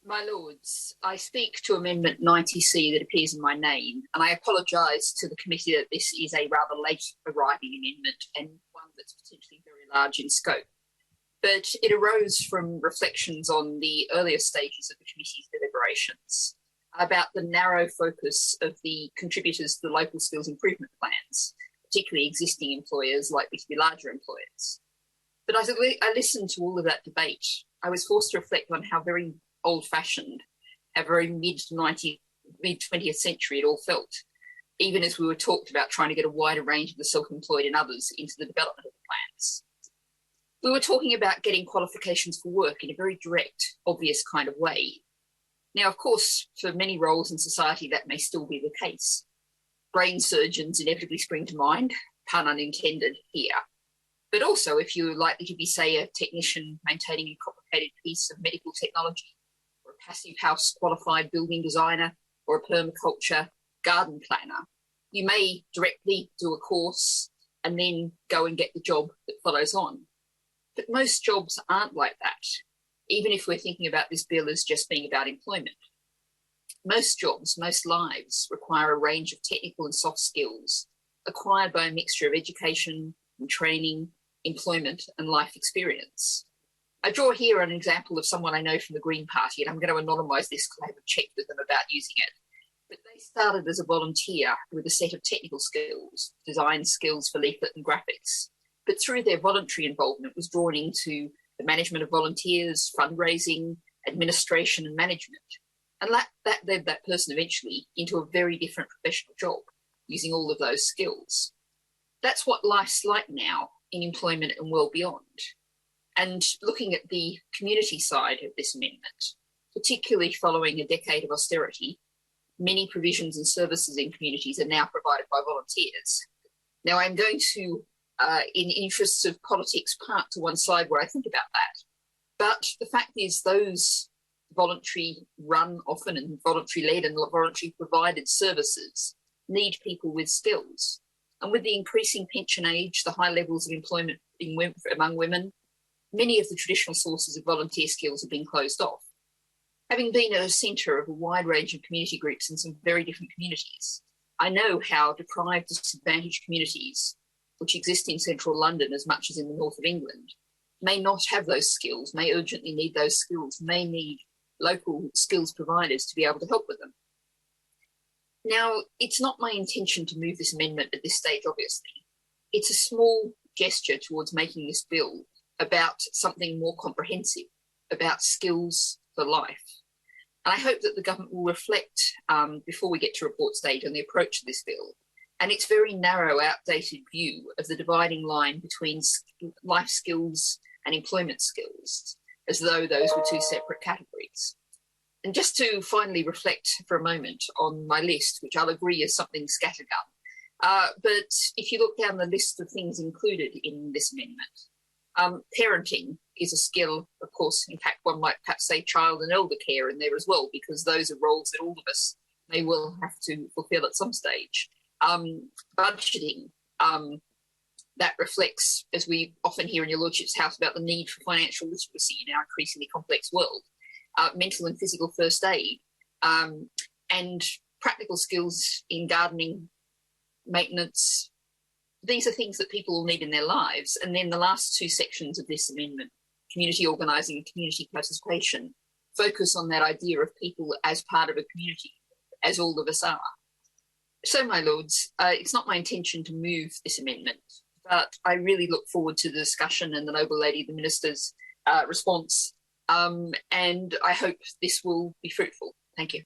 My Lords, I speak to Amendment 90C that appears in my name, and I apologise to the committee that this is a rather late arriving amendment and one that's potentially very large in scope. But it arose from reflections on the earlier stages of the committee's deliberations about the narrow focus of the contributors to the local skills improvement plans, particularly existing employers likely to be larger employers. But as I listened to all of that debate, I was forced to reflect on how very old-fashioned, how very mid-20th century it all felt, even as we were talked about trying to get a wider range of the self-employed and others into the development of the plans. We were talking about getting qualifications for work in a very direct, obvious kind of way. Now, of course, for many roles in society, that may still be the case. Brain surgeons inevitably spring to mind, pun unintended here. But also, if you're likely to be, say, a technician maintaining a complicated piece of medical technology, or a passive house qualified building designer, or a permaculture garden planner, you may directly do a course and then go and get the job that follows on. But most jobs aren't like that, even if we're thinking about this bill as just being about employment. Most jobs, most lives, require a range of technical and soft skills acquired by a mixture of education and training, employment and life experience. I draw here an example of someone I know from the Green Party, and I'm going to anonymise this because I haven't checked with them about using it. But they started as a volunteer with a set of technical skills, design skills for leaflet and graphics, but through their voluntary involvement was drawn into the management of volunteers, fundraising, administration and management. And that led that person eventually into a very different professional job using all of those skills. That's what life's like now in employment and well beyond. And looking at the community side of this amendment, particularly following a decade of austerity, many provisions and services in communities are now provided by volunteers. Now, I'm going to, in interests of politics, park to one side where I think about that. But the fact is those voluntary run often and voluntary led and voluntary provided services need people with skills. And with the increasing pension age, the high levels of employment among women, many of the traditional sources of volunteer skills have been closed off. Having been at a centre of a wide range of community groups in some very different communities, I know how deprived, disadvantaged communities, which exist in central London as much as in the north of England, may not have those skills, may urgently need those skills, may need local skills providers to be able to help with them. Now, it's not my intention to move this amendment at this stage, obviously. It's a small gesture towards making this bill about something more comprehensive, about skills for life. And I hope that the government will reflect before we get to report stage on the approach to this bill and its very narrow, outdated view of the dividing line between life skills and employment skills, as though those were two separate categories. And just to finally reflect for a moment on my list, which I'll agree is something scattergun, but if you look down the list of things included in this amendment, parenting is a skill, of course. In fact, one might perhaps say child and elder care in there as well, because those are roles that all of us may well have to fulfil at some stage. Budgeting, that reflects, as we often hear in your Lordship's House, about the need for financial literacy in our increasingly complex world. Mental and physical first aid, and practical skills in gardening, maintenance. These are things that people will need in their lives. And then the last two sections of this amendment, community organising and community participation, focus on that idea of people as part of a community, as all of us are. So, my Lords, it's not my intention to move this amendment, but I really look forward to the discussion and the Noble Lady, the Minister's response. And I hope this will be fruitful. Thank you.